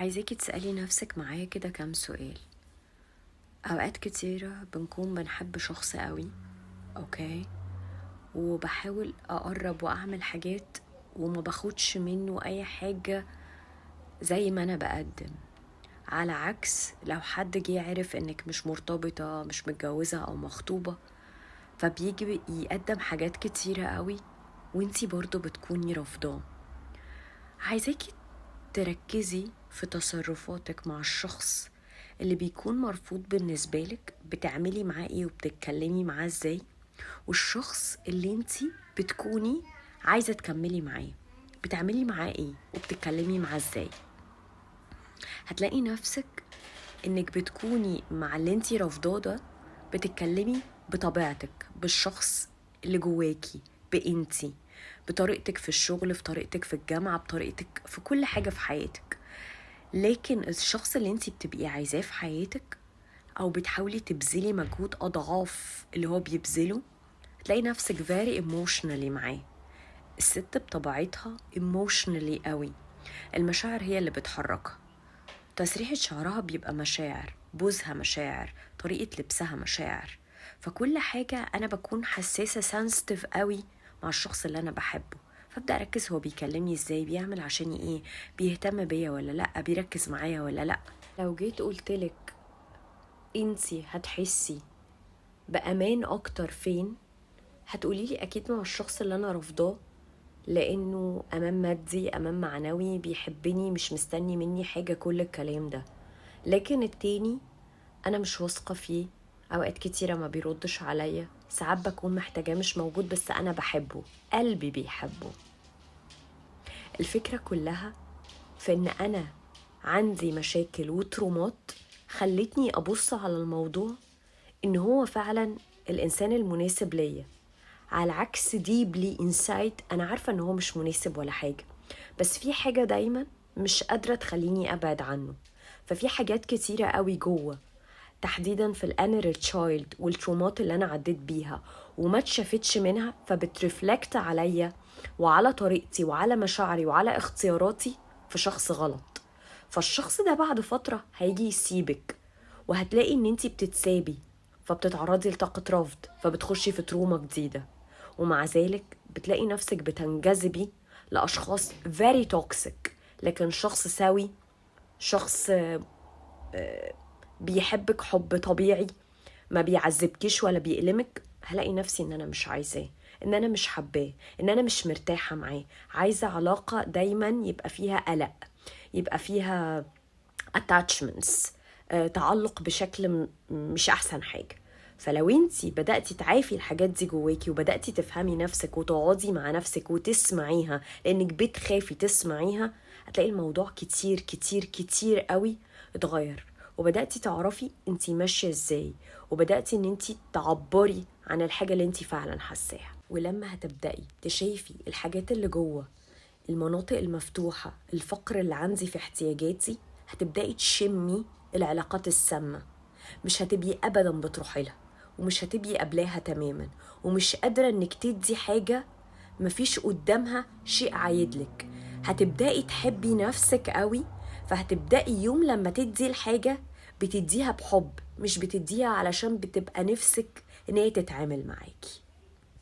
عايزاكي تسألي نفسك معايا كده كام سؤال. أوقات كتيرة بنكون بنحب شخص قوي، أوكي، وبحاول أقرب وأعمل حاجات وما باخدش منه أي حاجة زي ما أنا بقدم. على عكس لو حد جه عرف إنك مش مرتبطة، مش متجوزة أو مخطوبة، فبيجي يقدم حاجات كتيرة قوي وانتي برضو بتكوني رافضاه. عايزاكي تركزي في تصرفاتك مع الشخص اللي بيكون مرفوض بالنسبة لك، بتعملي معاه ايه وبتتكلمي معاه ازاي، والشخص اللي انتي بتكوني عايزة تكملي معاه بتعملي معاه ايه وبتتكلمي معاه ازاي. هتلاقي نفسك انك بتكوني مع اللي انتي رافضاه ده بتتكلمي بطبيعتك، بالشخص اللي جواكي، بانتي، بطريقتك في الشغل، في طريقتك في الجامعة، بطريقتك في كل حاجة في حياتك. لكن الشخص اللي انتي بتبقي عايزاه في حياتك او بتحاولي تبذلي مجهود اضعاف اللي هو بيبذله، تلاقي نفسك very emotionally معاه. الست بطبيعتها emotionally قوي، المشاعر هي اللي بتحركها. تسريحة شعرها بيبقى مشاعر، بوزها مشاعر، طريقة لبسها مشاعر. فكل حاجة أنا بكون حساسة sensitive قوي مع الشخص اللي أنا بحبه، فابدأ أركز هو بيكلمني إزاي، بيعمل عشاني إيه، بيهتم بيا ولا لأ، بيركز معايا ولا لأ. لو جيت قلتلك انتي هتحسي بأمان أكتر فين، هتقوليلي أكيد مع الشخص اللي أنا رفضاه، لأنه أمان مادي، أمان معنوي، بيحبني، مش مستني مني حاجة، كل الكلام ده. لكن التاني أنا مش واثقة فيه، أوقات كتيرة ما بيردش عليا، ساعات بكون محتاجاه مش موجود، بس أنا بحبه، قلبي بيحبه. الفكرة كلها في إن أنا عندي مشاكل وترومات خلتني أبص على الموضوع إن هو فعلا الإنسان المناسب ليا، على عكس deeply inside أنا عارفة إن هو مش مناسب ولا حاجة، بس في حاجة دايما مش قادرة تخليني أبعد عنه. ففي حاجات كتيرة قوي جوه، تحديدا في الانر تشايلد والترومات اللي أنا عديت بيها وما اتشافتش منها، فبترفلكت عليا وعلى طريقتي وعلى مشاعري وعلى اختياراتي في شخص غلط. فالشخص ده بعد فترة هيجي يسيبك، وهتلاقي ان انتي بتتسابي، فبتتعرضي لطاقة رفض، فبتخشي في تروما جديدة. ومع ذلك بتلاقي نفسك بتنجذبي لأشخاص very toxic. لكن شخص سوي، شخص بيحبك حب طبيعي، ما بيعذبكيش ولا بيألمك، هلاقي نفسي ان انا مش عايزاه، ان انا مش حباه، ان انا مش مرتاحة معاه. عايزة علاقة دايما يبقى فيها قلق، يبقى فيها attachments، تعلق بشكل مش احسن حاجة. فلو انتي بدأتي تعافي الحاجات دي جواكي وبدأتي تفهمي نفسك وتقعدي مع نفسك وتسمعيها، لانك بتخافي تسمعيها، هتلاقي الموضوع كتير كتير كتير قوي اتغير، وبدأتي تعرفي انتي ماشية ازاي، وبدأتي ان انتي تعبري عن الحاجة اللي انتي فعلا حساها. ولما هتبدأي تشايفي الحاجات اللي جوه، المناطق المفتوحة، الفقر اللي عندي في احتياجاتي، هتبدأي تشمي العلاقات السامة. مش هتبقي أبدا بتروحي لها، ومش هتبقي قبلاها تماما، ومش قادرة انك تدي حاجة مفيش قدامها شيء عايدلك. هتبدأي تحبي نفسك قوي، فهتبدأي يوم لما تدي الحاجة بتديها بحب، مش بتديها علشان بتبقى نفسك ان هي تتعامل معاكي.